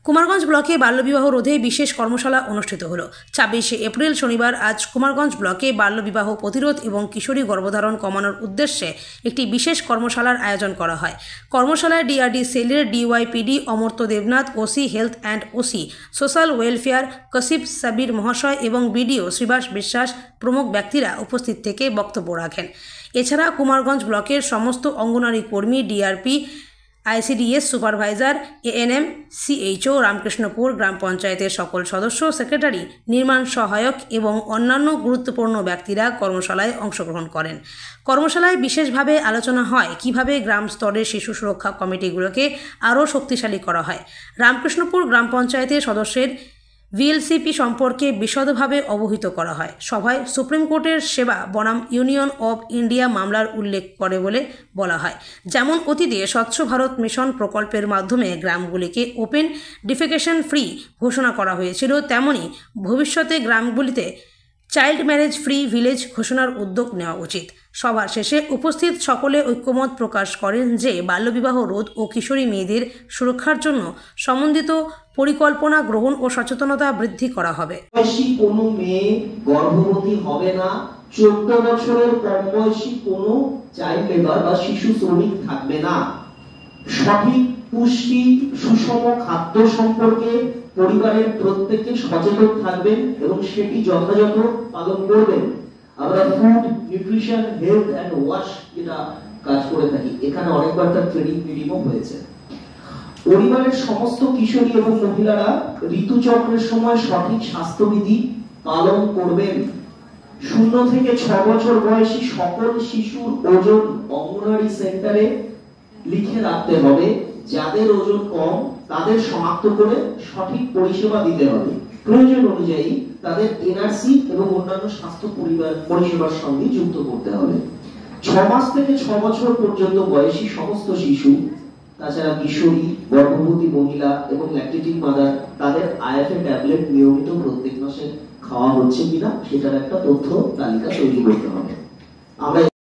কুমারগঞ্জ ব্লকে বাল্যবিবাহ রোধে বিশেষ কর্মশালা অনুষ্ঠিত হলো। 26শে এপ্রিল শনিবার আজ কুমারগঞ্জ ব্লকে বাল্যবিবাহ প্রতিরোধ এবং কিশোরী গর্ভধারণ কমানোর উদ্দেশ্যে একটি বিশেষ কর্মশালার আয়োজন করা হয়। কর্মশালায় ডিআরডি সেলের DYPD Amartya Debnath, OC health and OC social welfare Kasib Sabir মহাশয় এবং বিডিও শ্রীবাস বিশ্বাস প্রমুখ ব্যক্তিরা উপস্থিত থেকে বক্তব্য রাখেন। এছাড়া কুমারগঞ্জ ব্লকের সমস্ত অঙ্গনওয়াড়ি কর্মী, DRP, ICDS supervisor, ANM, CHO, Ramkrishnapur গ্রাম পঞ্চায়েতের সকল সদস্য, সেক্রেটারি, নির্মাণ সহায়ক এবং অন্যান্য গুরুত্বপূর্ণ ব্যক্তিরা কর্মশালায় অংশগ্রহণ করেন। কর্মশালায় বিশেষভাবে আলোচনা হয় কিভাবে গ্রাম স্তরের শিশু সুরক্ষা কমিটিগুলোকে আরও শক্তিশালী করা হয়। রামকৃষ্ণপুর গ্রাম পঞ্চায়েতের সদস্যের ভিএলসিপি সম্পর্কে বিশদভাবে অবহিত করা হয়। সভায় সুপ্রিম কোর্টের সেবা বনাম ইউনিয়ন অব ইন্ডিয়া মামলার উল্লেখ করে বলে বলা হয়। যেমন অতীতে স্বচ্ছ ভারত মিশন প্রকল্পের মাধ্যমে গ্রামগুলিকে ওপেন ডিফেকেশন ফ্রি ঘোষণা করা হয়েছিল, তেমনি ভবিষ্যতে গ্রামগুলিতে চাইল্ড ম্যারেজ ফ্রি ভিলেজ ঘোষণার উদ্যোগ নেওয়া উচিত। সভা শেষে উপস্থিত সকলে ঐক্যমত প্রকাশ করেন যে বাল্যবিবাহ রোধ ও কিশোরী মেয়েদের সুরক্ষার জন্য সমন্বিত পরিকল্পনা গ্রহণ ও সচেতনতা বৃদ্ধি করা হবে। কোনো মেয়ে গর্ভবতী হবে না, 14 বছরের কম বয়সী কোনো চাইল্ড লেবার বা শিশু শ্রমিক থাকবে না। সঠিক পুষ্টি, সুষম খাদ্য সম্পর্কে পরিবারের প্রত্যেকে সচেতন থাকবেন এবং সেটি যথাযথ পালন করবেন। আমরা food nutrition health and wash এটা কাজ করে থাকি। এখানে অনেকবার তার ট্রেনিং মিটিংও হয়েছে। পরিবারের সমস্ত কিশোরী এবং মহিলারা ঋতুচক্রের সময় সঠিক স্বাস্থ্যবিধি পালন করবেন। 0 থেকে 6 বছর বয়সী সকল শিশুর ওজন অঙ্গনওয়াড়ি সেন্টারে লিখে রাখতে হবে। যাদের ওজন কম তাদের শনাক্ত করে সঠিক পরিষেবা দিতে হবে। প্রয়োজন অনুযায়ী তাদের এনআরসি এবং অন্যান্য স্বাস্থ্য পরিষেবার সঙ্গে যুক্ত করতে হবে। 6 মাস থেকে 6 বছর পর্যন্ত বয়সী সমস্ত শিশু, তাছাড়া কিশোরী, গর্ভবতী মহিলা এবং ল্যাকটেটিং মাদার, তাদের আইএফএ ট্যাবলেট নিয়মিত প্রত্যেক মাসে খাওয়া হচ্ছে কিনা সেটার একটা তথ্য তালিকা তৈরি করতে হবে। আমরা